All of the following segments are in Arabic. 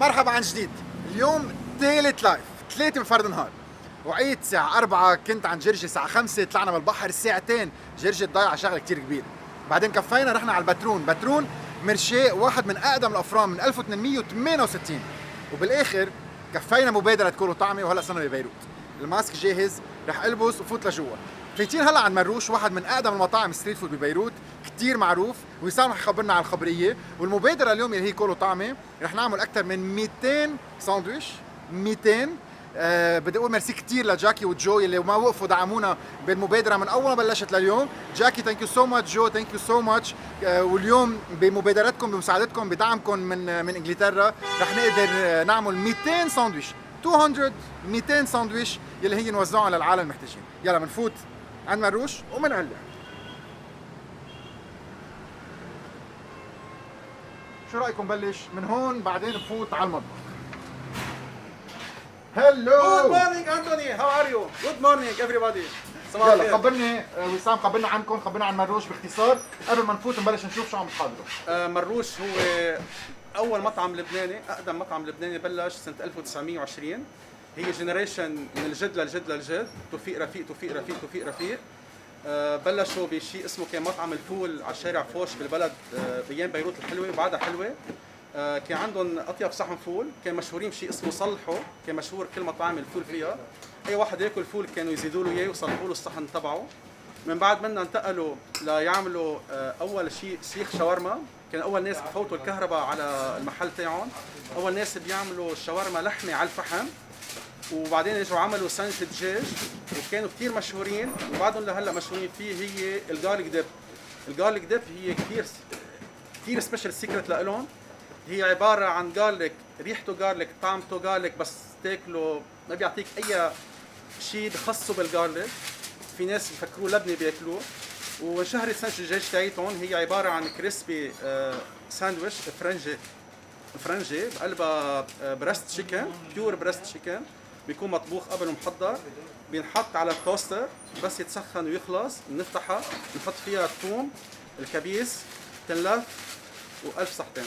مرحبا عن جديد. اليوم ثالث لايف، 3 بفرد نهار. وعيت الساعة 4، كنت عند جرجي الساعة 5، طلعنا بالبحر ساعتين، جرجي ضايعة شغلة كتير كبيرة. بعدين كفينا رحنا على البترون، بترون مرشي واحد من أقدم الأفران من 1868. وبالآخر كفينا مبادرة كولو طعمة وهلا صرنا ببيروت. الماسك جاهز، رح البس وفوت لجوا. فايتين هلا عند مروش، واحد من اقدم المطاعم ستريت فود ببيروت، كتير معروف، وسام رح يخبرنا عن الخبريه. والمبادره اليوم اللي هي كولو طعمه، رح نعمل اكثر من 200 ساندويش. 200. بدي اقول ميرسي كثير لجاكي وجو اللي ما وقفوا دعمونا بالمبادره من اول ما بلشت لليوم. جاكي ثانك يو سو ماتش، جو ثانك يو سو ماتش. واليوم بمبادرتكم بمساعدتكم بدعمكم من انجلترا رح نقدر نعمل 200 ساندويش، 200 ساندويش يلي هي نوزعهم للعالم المحتاجين. يلا بنفوت عند مروش ومنعلق. شو رايكم بلش من هون بعدين بفوت على المطبخ؟ هلو. Good morning, Anthony. How are you? Good morning, everybody. صباح يلا الخير. خبرني وسام، خبرنا عنكم، خبرنا عن مروش باختصار قبل ما نفوت نبلش نشوف شو عم تحضروا. مروش هو أول مطعم لبناني، أقدم مطعم لبناني بلش سنة 1920. هي جنريشن من الجد للجد للجد، توفيق رفيق توفيق رفيق توفيق رفيق. بلشوا بشيء اسمه كان مطعم الفول على شارع فوش بالبلد بأيام بيروت الحلوة وبعدها حلوة. كان عندهم اطيب صحن فول، كان مشهورين بشيء اسمه صلحه، كان مشهور كل مطاعم الفول فيها. اي واحد ياكل فول كانوا يزيدوا له اياه ويصلحوا له الصحن تبعه. من بعد منا انتقلوا ليعملوا اول شيء سيخ شاورما، كان اول ناس بفوتوا الكهرباء على المحل تاعهم، اول ناس بيعملوا الشاورما لحمه على الفحم. وبعدين اجوا عملوا سنة دجاج وكانوا كثير مشهورين، وبعدهم لهلا مشهورين فيه هي الجارليك ديب. الجارليك ديب هي كثير سبيشال سيكريت لهم. هي عبارة عن جارليك، ريحته جارليك، طعمته جارليك، بس تاكله ما بيعطيك أي شيء بخصه بالجارليك. في ناس بفكروه لبنة بياكلوه. وانشهرت سنة الدجاج تاعيتهم، هي عبارة عن كريسبي ساندويش فرنجي بقلبها بريست تشيكن، بيور بريست تشيكن، بيكون مطبوخ قبل ومحضر، بينحط على التوستر بس يتسخن ويخلص، بنفتحها بنحط فيها الثوم، الكبيس، تنلف، وألف صحتين.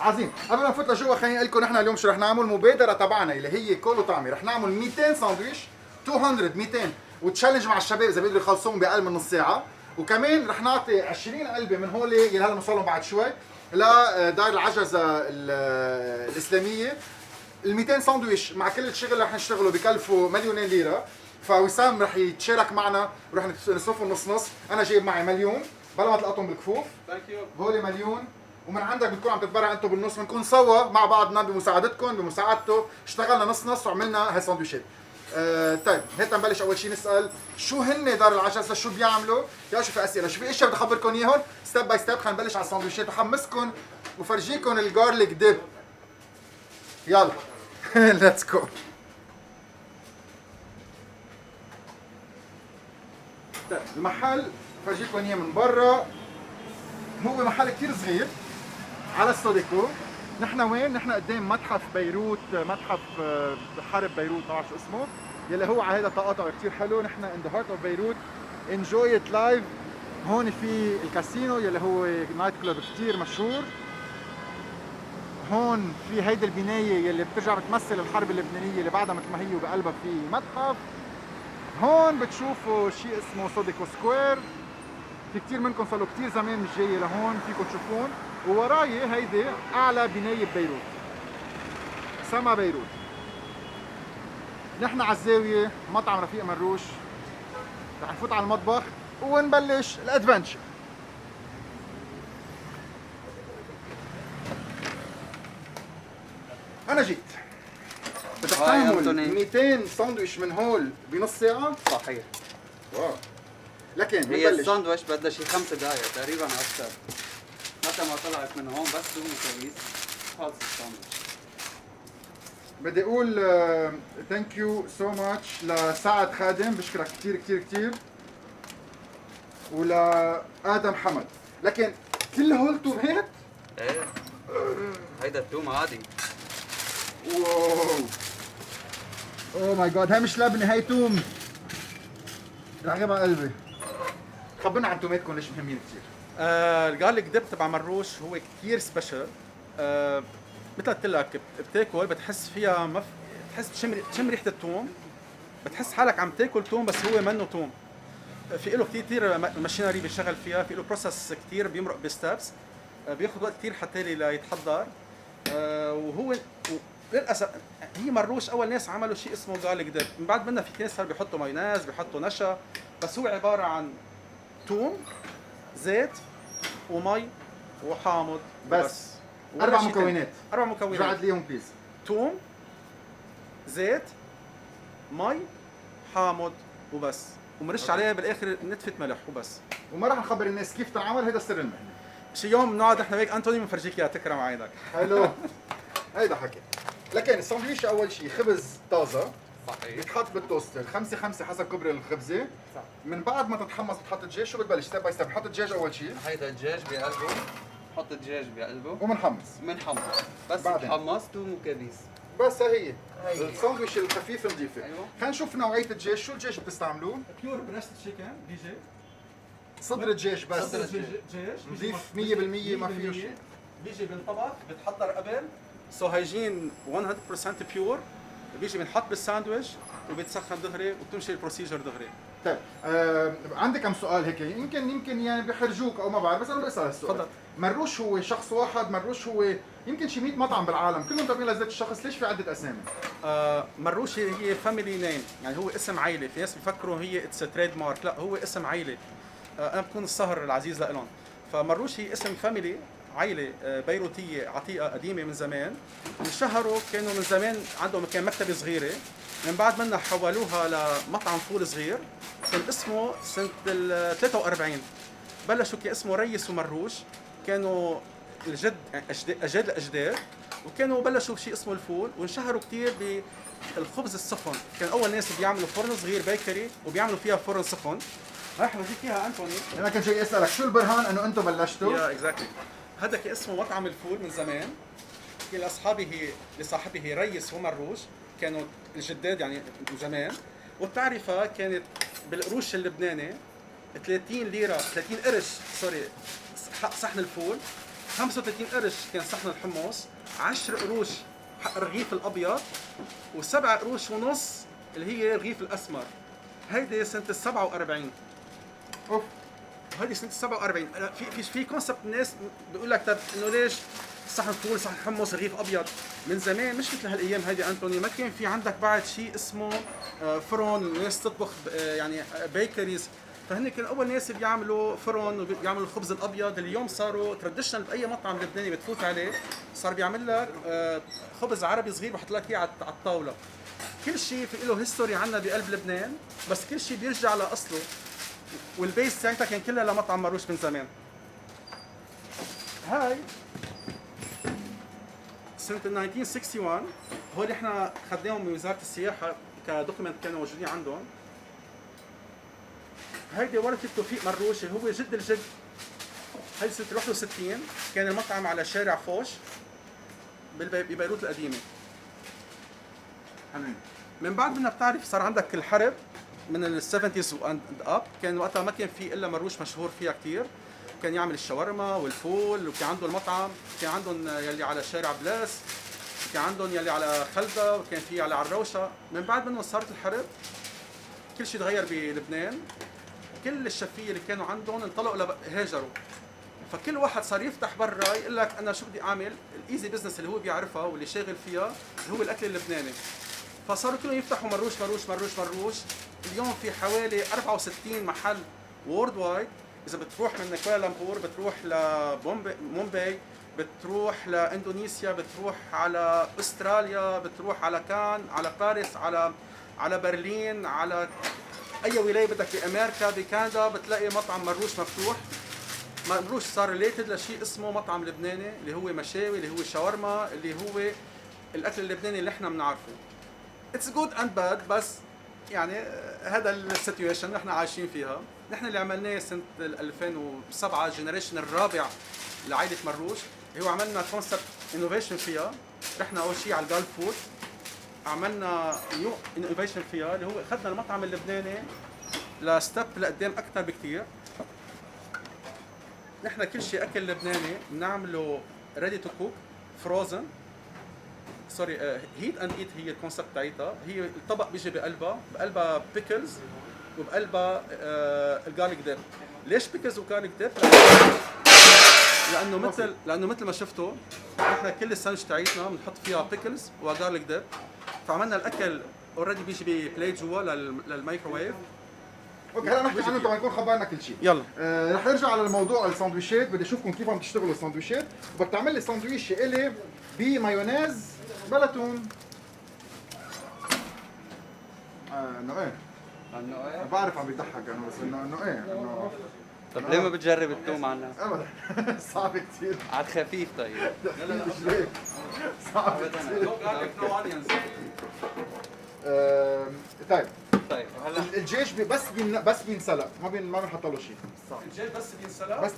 عظيم. قبل ما نفوت لجوا خليني اقول لكم نحن اليوم شو رح نعمل. المبادره تبعنا اللي هي كولو طعمي رح نعمل 200 ساندويش، 200 وتشالنج مع الشباب اذا بيقدروا يخلصوهم باقل من نص ساعه. وكمان رح نعطي 20 علبه من هول اللي هلا بنوصلهم بعد شوي لدار العجزه الاسلاميه. ال 200 ساندويش مع كل الشغل اللي رح نشتغله بكلفوا مليونين ليره. فوسام رح يتشارك معنا ورح نصرفهم نص نص. انا جايب معي مليون بلا ما تلقطهم بالكفوف. ثانك يو. هولي مليون، ومن عندك بتكون عم تتبرع انتم بالنص، بنكون سوا مع بعضنا بمساعدتكم بمساعدته، اشتغلنا نص نص وعملنا هالساندويشات. طيب هيك نبلش اول شيء نسال شو هن دار العجزه، شو بيعملوا؟ يا شو في اسئله، شو في اشياء بدي اخبركم اياهم ستيب باي ستيب. خلينا نبلش على الساندويشات وحمسكم وفرجيكم الجارليك ديب. يلا ليتس جو. طيب المحل فرجيكم اياه من برا، هو محل كثير صغير على السوديكو. نحن وين؟ نحن قدام متحف بيروت، متحف حرب بيروت، ما بعرف شو اسمه، يلي هو على هذا التقاطع كثير حلو. نحن ان ذا هارت اوف بيروت، انجوي ات لايف. هون في الكاسينو يلي هو نايت كلوب كثير مشهور. هون في هيدي البنايه يلي بترجع بتمثل الحرب اللبنانيه اللي بعدها مثل ما هي، وبقلبها في متحف. هون بتشوفوا شيء اسمه سوديكو سكوير، في كثير منكم صار له كثير زمان مش جاي لهون، فيكم تشوفون. ووراي هيدي اعلى بنايه ببيروت، سما بيروت. نحن على الزاويه مطعم رفيق مروش. رح نفوت على المطبخ ونبلش الادفنتشر. انا جيت. بدك تعمل 200 ساندويش من هول بنص ساعه؟ صحيح. واو. لكن هي بنبلش. الساندويش بدها شي 5 دقايق تقريبا اكثر. متى ما طلعت من هون بس دوم كبيس خلص الساندويش. بدي اقول ثانك يو سو ماتش لسعد خادم، بشكرك كثير كثير كثير، ولادم حمد. لكن كل هول تومات؟ ايه هيدا التوم عادي. واو اوه ماي جاد، هاي مش لبنه، هاي توم. رغم قلبي. خبرنا عن توماتكم ليش مهمين كثير. الجارليك ديب تبع مروش هو كثير سبيشال. مثل قلت لك بتاكل بتحس فيها بتحس تشم ريحه الثوم، بتحس حالك عم تاكل ثوم بس هو منه ثوم. في له كثير ماشينري بيشتغل فيها، في له بروسس كثير بيمرق بستبس، بياخذ وقت كثير حتى ليتحضر. وهو للاسف هي مروش اول ناس عملوا شيء اسمه جارليك ديب، من بعد منها في ناس صار بيحطوا مايونيز بيحطوا نشا، بس هو عباره عن ثوم زيت ومي وحامض بس. ولا 4 شيء تاني. مكونات. 4 مكونات، رجعت ليهم بليز. ثوم زيت مي حامض وبس، ومرش عليها بالاخر نتفه ملح وبس. وما راح نخبر الناس كيف تنعمل، هيدا سر المهنه. شي يوم بنقعد نحن هيك انتوني بنفرجيك اياها تكرم عينك. حلو. هيدا حكي. لكن الساندويش اول شيء خبز طازه صحيح. بيتحط بالتوستر 5 حسب كبر الخبزه. صح. من بعد ما تتحمص بتحط الدجاج، شو بتبلش ستيب باي ستيب؟ بحط الدجاج اول شيء هيدا الدجاج بقلبه، حط الدجاج بقلبه ومنحمص. ومنحمص، بس بعدين. تحمص توم وكبيس. بس هي هي. الساندويش الخفيف نضيفه. أيوة. خلينا نشوف نوعيه الدجاج، شو الدجاج بتستعملوه؟ بيور بريست تشيكن بي جي، صدر الدجاج بس. صدر دجاج نضيف 100% ما فيه شيء. بيجي بنطبخ بتحضر قبل، سو هيجين 100% بيور، بيجي بنحط بالساندويش وبيتسخن دغري وبتمشي البروسيجر دغري. طيب عندي كم سؤال هيك، يمكن يعني بيحرجوك او ما بعرف، بس انا بدي اسال السؤال. تفضل. مروش هو شخص واحد، مروش هو يمكن شي 100 مطعم بالعالم كلهم تابعين لذات الشخص، ليش في عده اسامي؟ مروشي هي فاميلي نيم، يعني هو اسم عائله، في ناس بيفكروا هي اتس تريد مارك، لا هو اسم عائله. انا بكون السهر العزيز لهم. فمروشي اسم فاميلي، عائله بيروتيه عتيقه قديمه من زمان، انشهروا كانوا من زمان عندهم كان مكتبه صغيره، من بعد منها حولوها لمطعم فول صغير، كان اسمه سنه ال 43 بلشوا كاسمه ريس ومروش، كانوا الجد اجداد الاجداد، وكانوا بلشوا بشيء اسمه الفول، وانشهروا كثير بالخبز السخن، كان اول ناس بيعملوا فرن صغير بيكري وبيعملوا فيها فرن سخن. رح بديك اياها انتوني. انا كنت جاي اسالك شو البرهان انه انتم بلشتوا؟ يا اكزاكتلي، هذا كان اسمه مطعم الفول من زمان، كان لصاحبه ريس ومروش، كانوا الجداد يعني من زمان، والتعرفه كانت بالقروش اللبناني 30 ليره 30 قرش سوري صحن الفول، 35 قرش كان صحن الحمص، 10 قروش حق الرغيف الابيض، و7 قروش ونص اللي هي الرغيف الاسمر. هيدي سنه ال 47. اوف. هذه سنه 47. في كونسبت الناس بيقول لك طب انه ليش صحن فول صحن حمص رغيف ابيض؟ من زمان مش مثل هالايام هيدي انتوني، ما كان في عندك بعد شيء اسمه فرن، ناس تطبخ يعني بيكريز، فهن كانوا اول ناس بيعملوا فرن وبيعملوا الخبز الابيض. اليوم صاروا تراديشنال باي مطعم لبناني بتفوت عليه صار بيعمل لك خبز عربي صغير بحط لك اياه على الطاوله. كل شيء في له هيستوري عنا بقلب لبنان، بس كل شيء بيرجع لاصله، والبيس تاعتها كان كلها لمطعم مروش من زمان. هاي سنة 1961 هول احنا خدناهم من وزارة السياحة كدوكيمنت كانوا موجودين عندهم. هيدي ورثة توفيق مروش اللي هو جد الجد. هي سنة 61 كان المطعم على شارع فوش ببيروت القديمة. من بعد منها بتعرف صار عندك الحرب من السفنتيز واند اب، كان وقتها ما كان في الا مروش مشهور فيها كثير، كان يعمل الشاورما والفول، وكان عندهم المطعم، كان عندهم يلي على شارع بلاس، كان عندهم يلي على خلدة، وكان في على الروشة. من بعد منهم صارت الحرب كل شيء تغير بلبنان، كل الشفية اللي كانوا عندهم انطلقوا هاجروا، فكل واحد صار يفتح برا يقول لك انا شو بدي اعمل، الايزي بزنس اللي هو بيعرفها واللي شاغل فيها اللي هو الاكل اللبناني، فصاروا كلهم يفتحوا مروش مروش مروش مروش. اليوم في حوالي 64 محل وورد وايد، اذا بتروح من كوالالمبور بتروح لمومباي، بتروح لاندونيسيا، بتروح على استراليا، بتروح على كان، على باريس، على برلين، على اي ولايه بدك بامريكا بكندا بتلاقي مطعم مروش مفتوح. مروش صار ريليتد لشيء اسمه مطعم لبناني اللي هو مشاوي، اللي هو شاورما، اللي هو الاكل اللبناني اللي احنا بنعرفه. اتس جود اند باد، بس يعني هذا السيتويشن نحن عايشين فيها. نحن اللي عملناه سنه 2007 الجنريشن الرابع لعائله مروش، هو عملنا كونسبت انوفيشن فيها. رحنا اول شيء على الجولف فود، عملنا نيو انوفيشن فيها اللي هو اخذنا المطعم اللبناني لستيب لقدام اكثر بكثير. نحن كل شيء اكل لبناني بنعمله ريدي تو كوك فروزن، سوري هيت اند ايت هي الكونسبت تاعتها. هي الطبق بيجي بقلبها بيكلز وبقلبها الجارليك ديب. ليش بيكلز وجارليك ديب؟ لانه مثل ما شفتوا احنا كل الساندويتش تاعتنا بنحط فيها بيكلز وجارليك ديب. فعملنا الاكل اوريدي بيجي ببليت جوا للمايكروويف. اوكي هلا نحكي عنه تبع نكون خبرنا كل شيء. يلا رح نرجع على الموضوع الساندويشات. بدي اشوفكم كيف عم تشتغلوا الساندويشات. بدك تعمل لي ساندويش الي بمايونيز بلا توم. انه ايه انه ايه؟ بعرف عم بيضحك انا بس انه ايه انه طب ليه ما بتجرب التوم عنا؟ ابدا صعب كثير. على الخفيف طيب. لا صعب كثير. نو جارليك نو اونيونز. طيب طيب هلا الدجاج بس بينسلق ما بنحط له شيء. الدجاج بس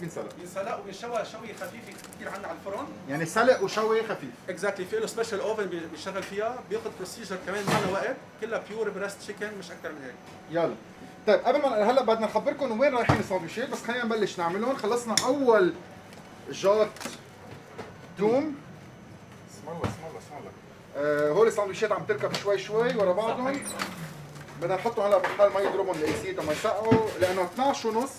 بينسلق بينسلق وبينشوى شوي خفيفه كثير عنا على الفرن. يعني سلق وشوي خفيف. اكزاكتلي في له سبيشال اوفن بيشتغل فيها. بياخذ بروسيجر كمان معنا وقت. كلها بيور بريست تشيكن مش اكثر من هيك. يلا طيب قبل ما هلا بدنا نخبركم وين رايحين الساندويشات. بس خلينا نبلش نعملهم. خلصنا اول جات توم. اسم الله. هول الساندويشات عم تركب شوي شوي ورا بعضهم. بدنا نحطهم هلا بحال ما يضربهم الايسيت وما يسقعوا لانه 12 ونص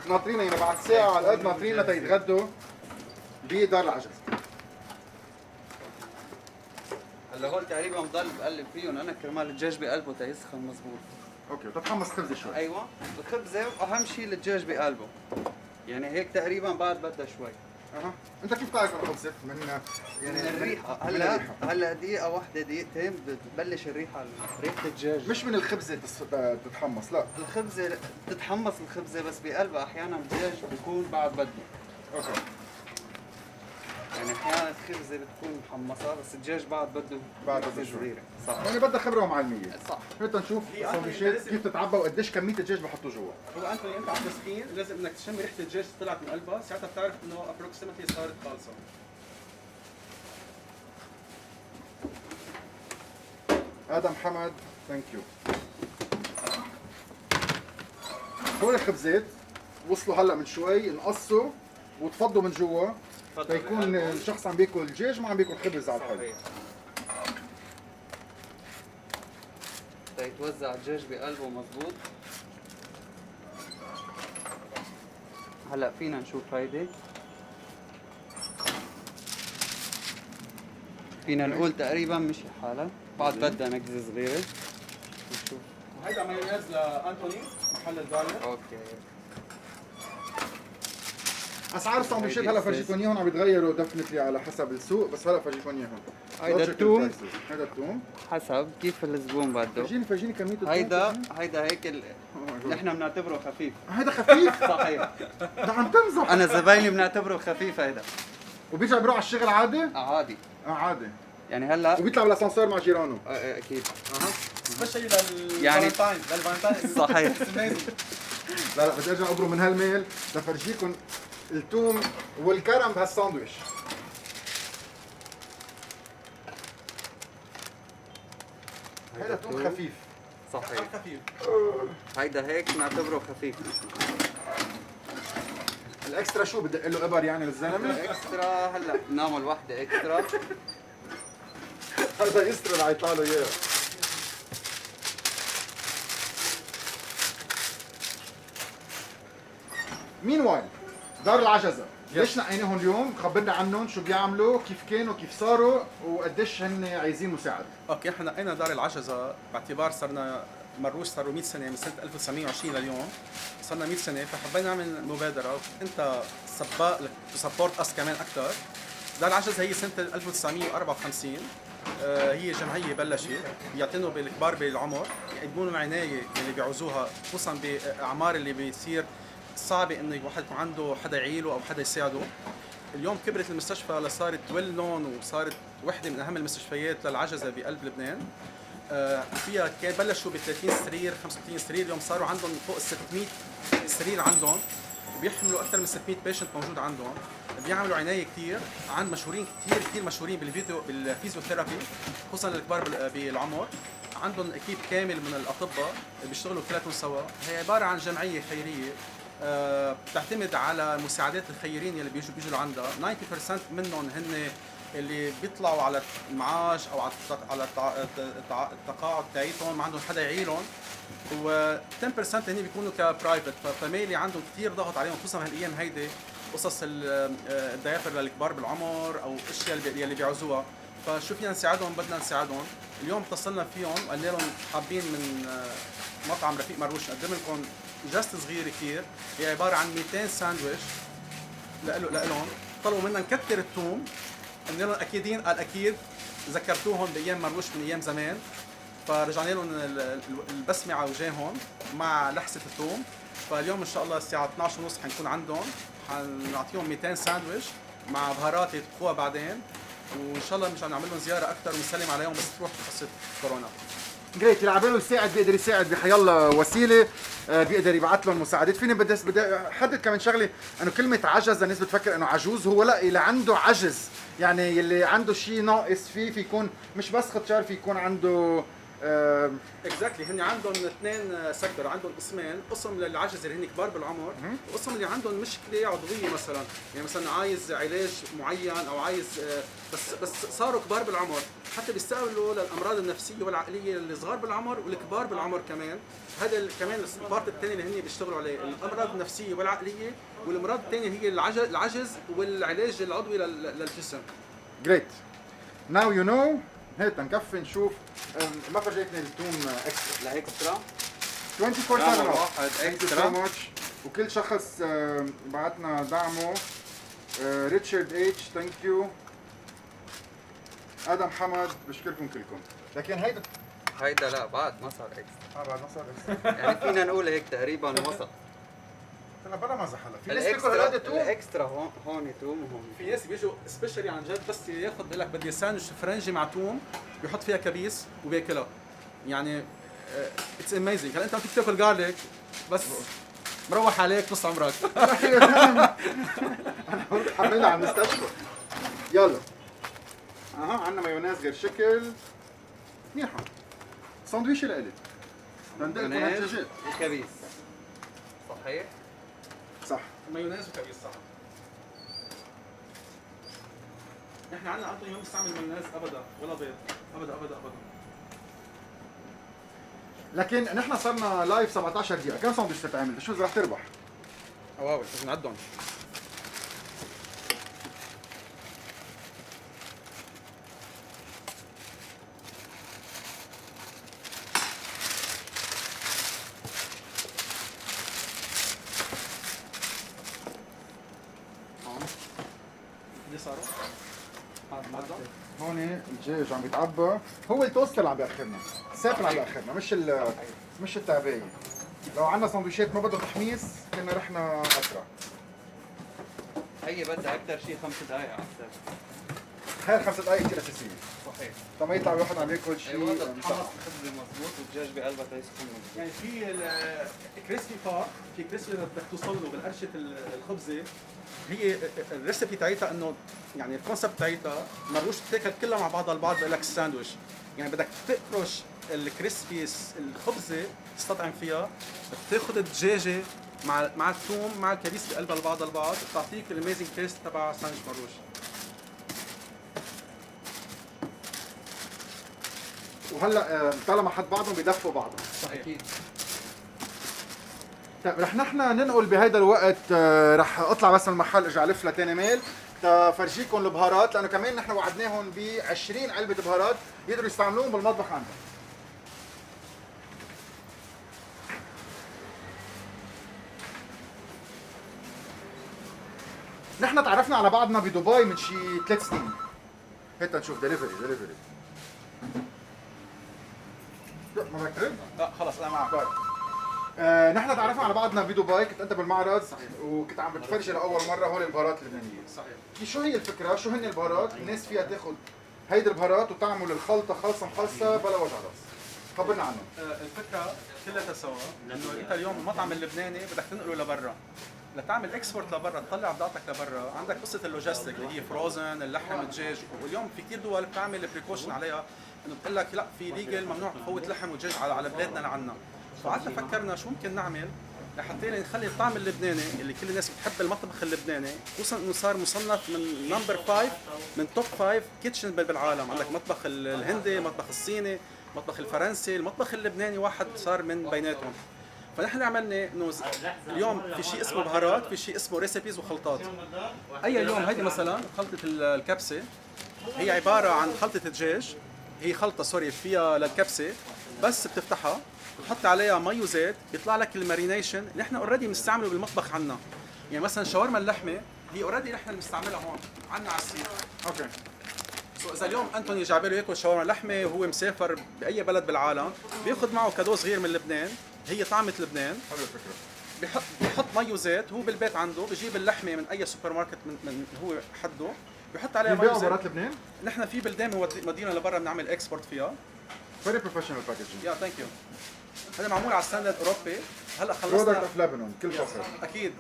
ناطرين يعني بعد ساعه على قد ناطرين لتيتغدوا بدار العجز. هلا هول تقريبا بضل بقلب فيهم انا كرمال الدجاج بقلبه تيسخن مزبوط. اوكي وتتحمص خبزه شوي. ايوه الخبزه واهم شيء الدجاج بقلبه. يعني هيك تقريبا بعد بدها شوي. اها انت كيف بتعرف الخبزه؟ من يعني من الريحه من هلا الريحة. هلا دقيقه واحده دقيقتين بتبلش الريحه ريحه الدجاج. مش من الخبزه تتحمص لا. الخبزه بتتحمص الخبزه بس بقلبها احيانا الدجاج بيكون بعد بده. اوكي يعني احيانا الخبزه بتكون محمصه بس الدجاج بعد بده بعد خبزة بده شوي. صغيره. صح يعني بدها خبره ومعلميه. صح. هيك نشوف هي الساندويشات كيف تتعبى وقديش كميه الدجاج بحطوا جوا. هو انتوني انت على التسخين لازم انك تشم ريحه الدجاج طلعت من قلبها. ساعتها بتعرف انه ابروكسيمتلي صارت خالصه. ادم حمد ثانك يو. هول الخبزات وصلوا هلا من شوي انقصوا وتفضوا من جوا تيكون الشخص عم بياكل دجاج ما عم بياكل خبز على الحلو. تيتوزع الدجاج بقلبه مزبوط. هلا فينا نشوف هيدي. فينا نقول تقريبا مشي حالها بعد بدها نكزه صغيره. نشوف. وهيدا مايونيز لانتوني محل البارير. اوكي اسعار الساندويشات هلا فرجيكم اياهم عم يتغيروا دفنتلي على حسب السوق بس هلا فرجيكم اياهم. هيدا التوم. هيدا التوم. حسب كيف الزبون بده. فرجيني كميه التوم. هيدا هيك نحن بنعتبره خفيف. هيدا خفيف؟ صحيح. ده عم تمزح. انا زبايني بنعتبره خفيف هيدا. وبيرجع بيروح على الشغل عادي؟ عادي. عادي. يعني هلا وبيطلع بالاسانسير مع جيرانه. اكيد. سبيشلي يعني- للفالنتاين صحيح. لا بدي ارجع ابرم من هالميل لفرجيكم التوم والكرم بهالساندويش. هيدا توم خفيف. صحيح. خفيف. هيدا هيك نعتبره خفيف. الاكسترا شو بدق له ابر يعني للزلمه؟ اكسترا هلا نعمل وحده اكسترا. هذا يستر اللي حيطلع له اياه. مين وايل دار العجزة ليش نقيناهم اليوم؟ خبرنا عنهم شو بيعملوا كيف كانوا كيف صاروا وقديش هن عايزين مساعدة. اوكي احنا نقينا دار العجزه باعتبار صرنا مروج صاروا 100 سنه من سنه 1920 لليوم. صرنا 100 سنه فحبينا نعمل مبادره انت سباق تسبورت اس كمان اكثر. دار العجز هي سنه 1954 هي جمعيه بلشت يعتنوا بالكبار بالعمر يقدموا لهم عنايه اللي بيعوزوها خصوصا باعمار اللي بيصير صعبه انه الواحد يكون عنده حدا يعيله او حدا يساعده. اليوم كبرت المستشفى لصارت ويل نون وصارت وحده من اهم المستشفيات للعجزه بقلب لبنان. فيها كان بلشوا ب 30 سرير 35 سرير اليوم صاروا عندهم فوق ال 600 سرير عندهم بيحملوا اكثر من 600 بيشنت موجود عندهم. بيعملوا عنايه كثير عند مشهورين كثير مشهورين بالفيزيوثيرابي خصوصا الكبار بالعمر. عندهم اكيب كامل من الاطباء بيشتغلوا كلاتهم سوا. هي عباره عن جمعيه خيريه بتعتمد على مساعدات الخيرين اللي بيجوا لعندها. 90% منهم هن اللي بيطلعوا على المعاش او على التقاعد تاعيتهم ما عندهم حدا يعيلهم، و 10% هني بيكونوا كبرايفت، ففاميلي عندهم كثير ضغط عليهم خصوصا هالايام هيدي، قصص الديافر للكبار بالعمر او الاشياء اللي بيعوزوها. فشو فينا نساعدهم؟ بدنا نساعدهم. اليوم اتصلنا فيهم وقلنا لهم حابين من مطعم رفيق مروش نقدم لكم جست صغير كثير، هي عباره عن 200 ساندويش لهم. طلبوا منا نكتر الثوم، قلنا لهم اكيدين، قال اكيد، ذكرتوهم بايام مروش من ايام زمان، فرجعنا لهم البسمه على وجههم مع لحسه الثوم. فاليوم ان شاء الله الساعه 12:30 حنكون عندهم، حنعطيهم 200 ساندويش مع بهارات يطبخوها بعدين، وان شاء الله مشان نعمل لهم زياره اكثر ونسلم عليهم بس تروح قصه كورونا. جريت، اللي عباله يساعد بيقدر يساعد بحيالله وسيله، بيقدر يبعث لهم مساعدات. فيني بدي احدد كمان شغله، انه كلمه عجز الناس بتفكر انه عجوز، هو لا، اللي عنده عجز يعني اللي عنده شيء ناقص فيه، في يكون مش بس ختشار، في يكون عنده اكزاكتلي. هن عندهم اثنين سيكتور، عندهم قسمين، قسم للعجز اللي هن كبار بالعمر، وقسم اللي عندهم مشكله عضويه مثلا، يعني مثلا عايز علاج معين او عايز بس صاروا كبار بالعمر، حتى بيستقبلوا للامراض النفسيه والعقليه الصغار بالعمر والكبار بالعمر كمان. هذا كمان البارت الثاني اللي هن بيشتغلوا عليه، الامراض النفسيه والعقليه، والامراض الثانيه هي العجز والعلاج العضوي للجسم. جريت. ناو يو نو. هيك نكفي نشوف. ما فرجيتني التوم اكسترا. الاكسترا 24/7 واحد اكسترا. وكل شخص بعتنا دعمه. ريتشارد اتش ثانك يو. ادم حمد بشكركم كلكم. لكن هيدا لا بعد ما صار اكسترا، بعد ما صار اكسترا. يعني فينا نقول هيك تقريبا وسط. انا بلا مزح هلا. في ناس بياكلوا هذا توم. الاكسترا هون توم وهون. في ناس بيجوا سبيشالي عن جد بس ياخذ بقول لك بدي ساندويش فرنجي مع توم، بيحط فيها كبيس وبياكلها. يعني اتس اميزنج. هلا انت فيك تاكل جارليك بس مروح عليك نص عمرك. انا قلت حملنا على المستشفى. يلا. عندنا مايونيز غير شكل. منيحة. ساندويش لإلي. بندقكم هالدجاج. وكبيس. صحيح؟ صح. مايونيز وكبيس صح. احنا عندنا انطوني ما بنستعمل مايونيز ابدا ولا بيض، ابدا ابدا ابدا. لكن نحن صرنا لايف 17 دقيقة، كم ساندويش تتعمل؟ شو رح تربح؟ واو لازم نعدهم. هون الدجاج عم بيتعبى، هو التوست اللي عم بياخرنا، السيف اللي عم بياخرنا، مش التعباية. لو عندنا سندويشات ما بدها تحميص كنا رحنا اسرع. هي بدها اكثر شيء 5 دقائق على السيف. هاي ال5 دقائق كثير اساسية. صحيح. طب ما يطلع الواحد عم ياكل شيء. ايوه تحمص الخبز مضبوط والدجاج بقلبها تيسخن مضبوط. يعني في الكريسبي بار، في كريسبي بدك توصل له بالقرشه الخبزه، هي الريسبي تاعتها انه يعني الكونسبت تاعتها مروش تاكل كلها مع بعضها البعض بقول لك الساندويش، يعني بدك تقرش الكريسبي الخبزه تستطعم فيها، بتاخذ الدجاجه مع الثوم مع الكبيس بقلبها البعض البعض، بتعطيك الاميزنج تيست تبع ساندويش مروش. وهلا طالما حد بعضهم بيدفوا بعضهم. صحيح. اكيد. طيب رح نحن ننقل بهيدا الوقت، رح اطلع بس من المحل ارجع الف لتاني ميل تفرجيكم البهارات، لانه كمان نحن وعدناهم ب 20 علبه بهارات يقدروا يستعملوهم بالمطبخ عندهم. نحن تعرفنا على بعضنا بدبي من شي 3 سنين. هيك نشوف دليفري. لا ما بدك ترد؟ لا خلص انا معك. طيب. نحن تعرفنا على بعضنا بدبي، كنت انت بالمعرض. صحيح. وكنت عم بتفرجي لاول مره هول البهارات اللبنانيه. صحيح. شو هي الفكره؟ شو هن البهارات؟ الناس فيها تاخذ هيدي البهارات وتعمل الخلطه خالصه مخلصه بلا وجع راس. خبرنا عنهم. الفكره كلها سوا انه انت اليوم المطعم اللبناني بدك تنقله لبرا، لتعمل اكسبورت لبرا، تطلع بضاعتك لبرا، عندك قصه اللوجيستيك اللي هي فروزن، اللحم، الدجاج، واليوم في كثير دول بتعمل بريكوشن عليها انه بتقول لك لا في ليجل ممنوع تفوت لحم ودجاج على بلادنا لعنا. فقعدنا فكرنا شو ممكن نعمل لحتى نخلي الطعم اللبناني اللي كل الناس بتحب المطبخ اللبناني، خصوصا انه صار مصنف من نمبر 5 من توب 5 كيتشن بالعالم. عندك مطبخ الهندي، المطبخ الصيني، المطبخ الفرنسي، المطبخ اللبناني واحد صار من بيناتهم. فنحن عملنا انه اليوم في شيء اسمه بهارات، في شيء اسمه ريسيبيز وخلطات. اي اليوم هيدي مثلا خلطه الكبسه، هي عباره عن خلطه دجاج، هي خلطه سوري فيها للكبسه، بس بتفتحها بتحط عليها مي وزيت بيطلع لك المارينيشن اللي احنا اوريدي بنستعمله بالمطبخ عنا. يعني مثلا شاورما اللحمه هي اوريدي نحن بنستعملها هون عنا على السيخ. اوكي. سو اذا اليوم انتوني جايبه ياكل شاورما لحمه وهو مسافر باي بلد بالعالم، بياخذ معه كادو صغير من لبنان، هي طعمه لبنان. حلو الفكره. بيحط مي وزيت هو بالبيت عنده، بجيب اللحمه من اي سوبر ماركت من هو حده، بيحط عليها مي بيبيعوا وزيت. برات لبنان؟ نحن في بلدان مودينا لبرا بنعمل اكسبورت فيها. فيري بروفيشنال باكجينج. يا ثانك يو. هذا معمول على ستاندرد اوروبي. هلا برودكت خلصنا اوف لبنان كل فخر. اكيد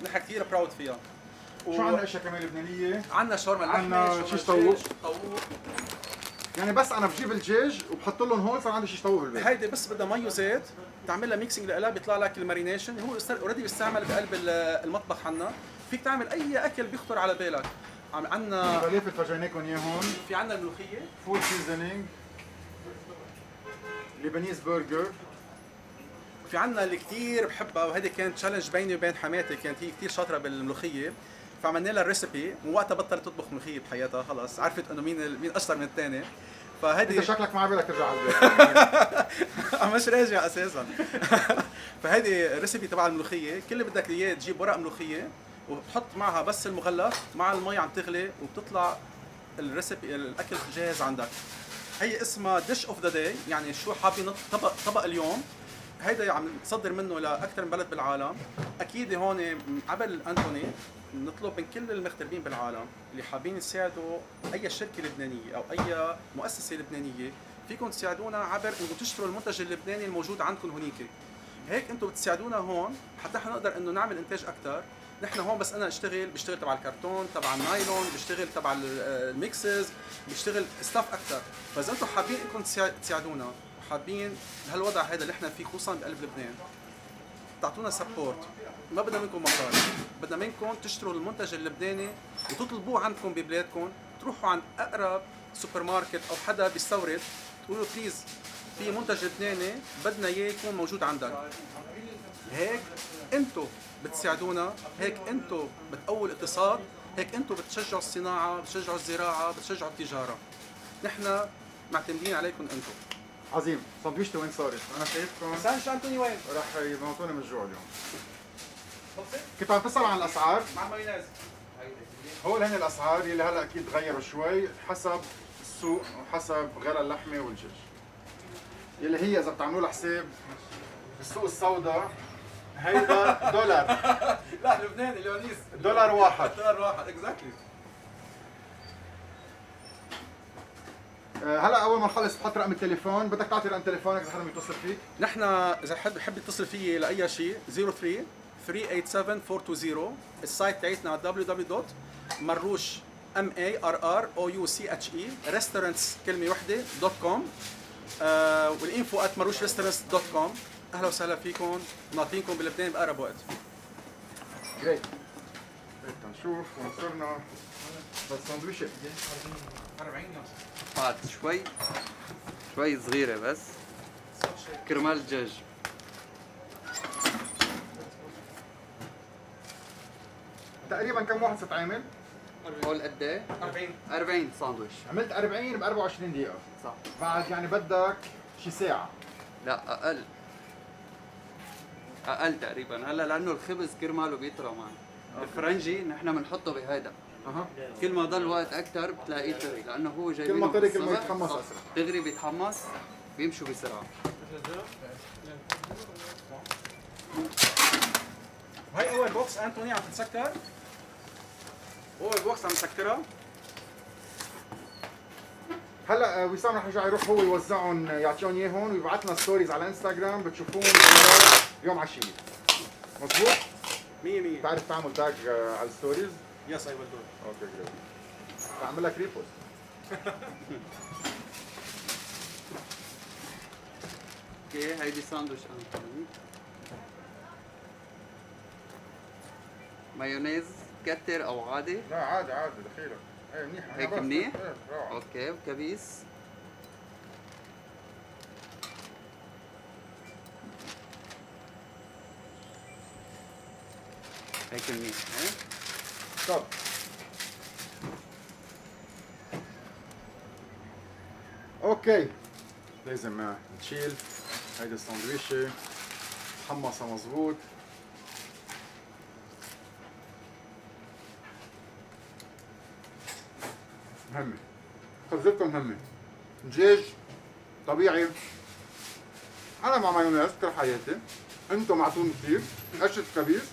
نحن كثير براود فيها. شو عندنا اشياء كمان لبنانيه؟ عندنا شاورما اللحمه، عندنا شاورما شيش الدجاج، طاووق. طاووق. يعني بس انا بجيب الدجاج وبحط لهم هول صار عندي شيش طاووق بالبيت. هيدي بس بدها مي وزيت، تعملها ميكسينج لها بيطلع لك المارينيشن، هو اوريدي بيستعمل بقلب المطبخ عنا. فيك تعمل اي اكل بيخطر على بالك. عندنا الفلافل فرجيناكم اياه هون. في عندنا الملوخيه، فود سيزونينج. لبنيز برجر. في عندنا اللي كثير بحبها، وهيدي كانت تشالنج بيني وبين حماتي، كانت هي كثير شاطره بالملوخيه، فعملنا لها الريسبي، ووقتها بطلت تطبخ ملوخيه بحياتها، خلص عرفت انه مين اشطر من الثاني. فهيدي انت شكلك ما عبالك ترجع على البيت. مش راجع اساسا. فهيدي الريسبي تبع الملوخيه، كل اللي بدك اياه تجيب ورق ملوخيه وبتحط معها بس المغلف مع المي عم تغلي، وبتطلع الريسبي الاكل جاهز عندك. هي اسمها ديش اوف ذا داي، يعني شو حابين طبق اليوم. هيدا عم نصدر منه لاكثر من بلد بالعالم. اكيد هون قبل انتوني نطلب من كل المغتربين بالعالم اللي حابين يساعدوا اي شركه لبنانيه او اي مؤسسه لبنانيه، فيكم تساعدونا عبر انكم تشتروا المنتج اللبناني الموجود عندكم هونيك. هيك انتم بتساعدونا هون حتى احنا نقدر انه نعمل انتاج اكثر. نحن هون بس انا بشتغل تبع الكرتون، تبع النايلون، بشتغل تبع الميكسز، بشتغل ستاف اكثر. فاذا انتم حابين انكم تساعدونا وحابين بهالوضع هذا اللي احنا فيه خصوصا بقلب لبنان، تعطونا سبورت، ما بدنا منكم مصاري، بدنا منكم تشتروا المنتج اللبناني وتطلبوه عندكم ببلادكم، تروحوا عند اقرب سوبر ماركت او حدا بيستورد تقولوا بليز في منتج لبناني بدنا اياه يكون موجود عندك. هيك انتم بتساعدونا، هيك انتم بتقووا الاقتصاد، هيك انتم بتشجعوا الصناعه، بتشجعوا الزراعه، بتشجعوا التجاره. نحن معتمدين عليكم انتم. عظيم. سندويشتي وين صارت؟ انا شايفكم سانش انتوني وين؟ راح يموتوني من الجوع اليوم. كنت عم تسأل عن الاسعار. مع المايونيز. هول هن الاسعار يلي هلا اكيد تغيروا شوي حسب السوق وحسب غلا اللحمه والدجاج. يلي هي اذا بتعملوا لها حساب بالسوق السوداء هيدا دولار. لا لبناني ليونيس. دولار واحد. دولار واحد اكزاكتلي. هلا اول ما نخلص بحط رقم التليفون، بدك تعطي رقم تليفونك اذا حدا يتصل فيك. نحن اذا حد بحب يتصل فيي لاي شيء 03 387 420. السايت تاعتنا www.marrouche restaurants كلمه وحده .com والانفو @marroucherestaurants.com. اهلا وسهلا فيكم، نعطيكم بلبنان باقرب وقت. جريت. نشوف وين صرنا. بس سندويشة 40 بعد شوي صغيرة بس كرمال الدجاج. تقريبا كم واحد ستعمل؟ هول قد ايه؟ 40. 40 ساندويش. عملت 40 ب 24 دقيقة. صح. بعد يعني بدك شي ساعة. لا اقل تقريبا هلا، لانه الخبز كرماله بيطرى معي. الفرنجي نحن بنحطه بهيدا. اها. كل ما ضل وقت اكثر بتلاقيه طري، لانه هو جاي كل ما طري كل ما يتحمص اسرع. دغري بيتحمص بيمشوا بسرعه. وهي اول بوكس انتوني عم تتسكر. اول بوكس عم نسكرها. هلا وسام رح يرجع يروح هو يوزعهم يعطيهم اياهم ويبعث لنا ستوريز على انستغرام بتشوفوهم يوم عشية. مضبوط؟ 100 بتعرف تعمل تاج على الستوريز؟ يس اي ويل دو. اوكي جريت. بعمل لك ريبوست. اوكي هيدي ساندويش انتوني. مايونيز كتر او عادي؟ لا عادي عادي دخيلك. ايه منيح. هيك منيح؟ ايه روعة. اوكي وكبيس. هيك منيح ايه؟ طب اوكي لازم نشيل هيدي الساندويشة حمصها مظبوط. مهمة خبزتكم مهمة. دجاج طبيعي، أنا مع مايونيز كل حياتي، أنتم مع توم كتير، قشة كبيس.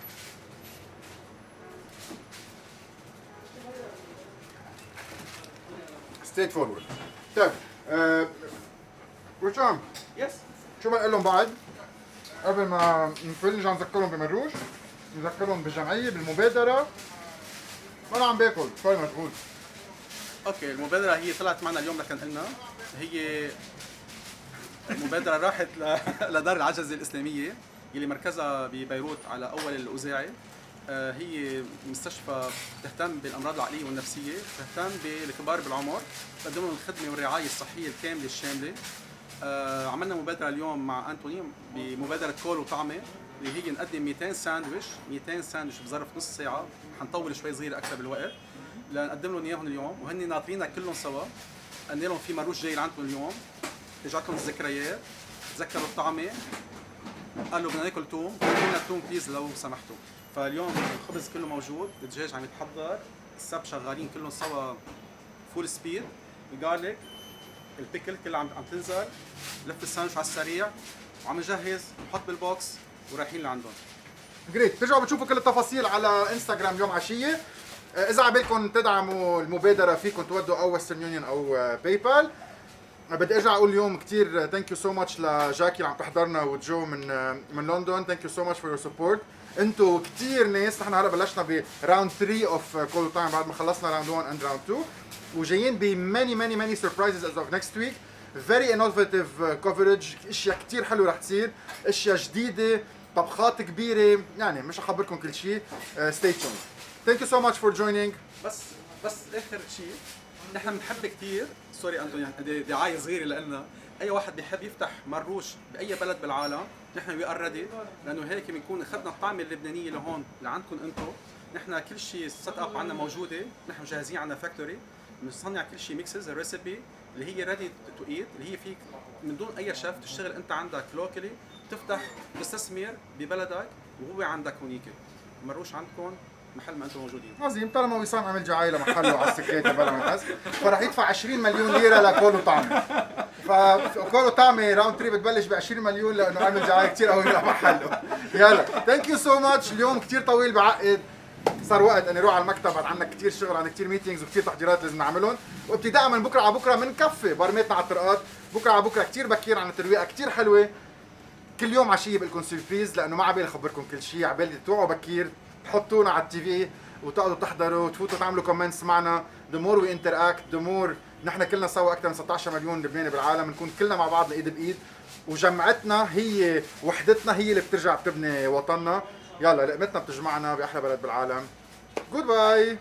ستريت فورورد. طيب وشام يس. شو بنقول لهم بعد؟ قبل ما نفل نرجع نذكرهم بمروج، نذكرهم بالجمعية بالمبادرة. أنا عم باكل شوي مشغول. اوكي المبادره هي طلعت معنا اليوم لكن قلنا هي المبادره راحت لدار العجزه الاسلاميه يلي مركزها ببيروت على اول الاوزاعي. هي مستشفى تهتم بالامراض العقليه والنفسيه، تهتم بالكبار بالعمر، تقدم لهم الخدمه والرعايه الصحيه الكامله الشامله. عملنا مبادره اليوم مع انتوني بمبادره كول وطعمه اللي هي نقدم 200 ساندويش بظرف نص ساعه، حنطول شوي صغيره اكثر بالوقت لنقدم لهم اياهم اليوم، وهن ناطريننا كلهم سوا. قلنا لهم في مروج جاي لعندكم اليوم، رجعت لهم الذكريات، تذكروا الطعمه، قالوا بدنا ناكل توم، قالوا لنا توم بليز لو سمحتوا. فاليوم الخبز كله موجود، الدجاج عم يتحضر، السب شغالين كلهم سوا فول سبيد، الجارليك، البيكل كلها عم تنزل، لف الساندويش على السريع وعم نجهز نحط بالبوكس ورايحين لعندهم. جريت، بترجعوا بتشوفوا كل التفاصيل على انستغرام اليوم عشية. إذا عبالكم تدعموا المبادرة فيكم تودوا أو ويسترن يونيون أو باي بال. بدي ارجع اقول اليوم كثير ثانك يو سو ماتش لجاكي اللي عم تحضرنا وجو من لندن. ثانك يو سو ماتش فور يور سبورت. انتم كثير ناس. نحن هلا بلشنا براوند 3 اوف كول تايم بعد ما خلصنا راوند 1 اند راوند 2، وجايين بماني سربرايزز از اوف نكست ويك. فيري انوفيتيف كوفرج، اشياء كثير حلوه رح تصير، اشياء جديده، طبخات كبيره، يعني مش اخبركم كل شيء. ستي تيوند. ثانك يو سو ماتش فور جوينينج. بس اخر شيء، نحن بنحب كثير، سوري انتوني دعايه صغيره لنا، اي واحد بيحب يفتح مروش باي بلد بالعالم نحن وي ار ريدي، لانه هيك بنكون اخذنا الطعمه اللبنانيه لهون لعندكم انتم. نحن كل شيء سيت اب عندنا موجوده، نحن جاهزين عندنا فاكتوري، بنصنع كل شيء ميكسز الريسبي اللي هي ريدي تو ايت، اللي هي فيك من دون اي شيف تشتغل انت عندك لوكالي، تفتح تستثمر ببلدك وهو عندك هونيك. المروش عندكم محل ما انتم موجودين. عظيم. طالما وسام عمل جعايله محله على السكيته بلا ما يحس، فرح يدفع 20 مليون ليره لكولو طعمه. فكولو طعمه راوند 3 بتبلش ب 20 مليون لانه عمل جعايه كثير قوي لمحله. يلا ثانك يو سو ماتش. اليوم كثير طويل بعقد، صار وقت اني اروح على المكتب، بعد عندنا كثير شغل، عندنا كثير ميتينجز وكثير تحضيرات لازم نعملهم، وابتداء من بكره على بكره بنكفي برميتنا على الطرقات. بكره على بكره كثير بكير، عن ترويقه كثير حلوه. كل يوم عشيه بلكم سربريز، لانه ما عبالي اخبركم كل شيء، عبالي توعوا بكير، تحطونا على التي في وتقعدوا تحضروا، تفوتوا تعملوا كومنتس معنا. the more we interact the more نحن كلنا سوا اكثر من 16 مليون لبناني بالعالم، نكون كلنا مع بعض ايد بايد، وجمعتنا هي وحدتنا هي اللي بترجع بتبني وطننا. يلا لقمتنا بتجمعنا باحلى بلد بالعالم. جود باي.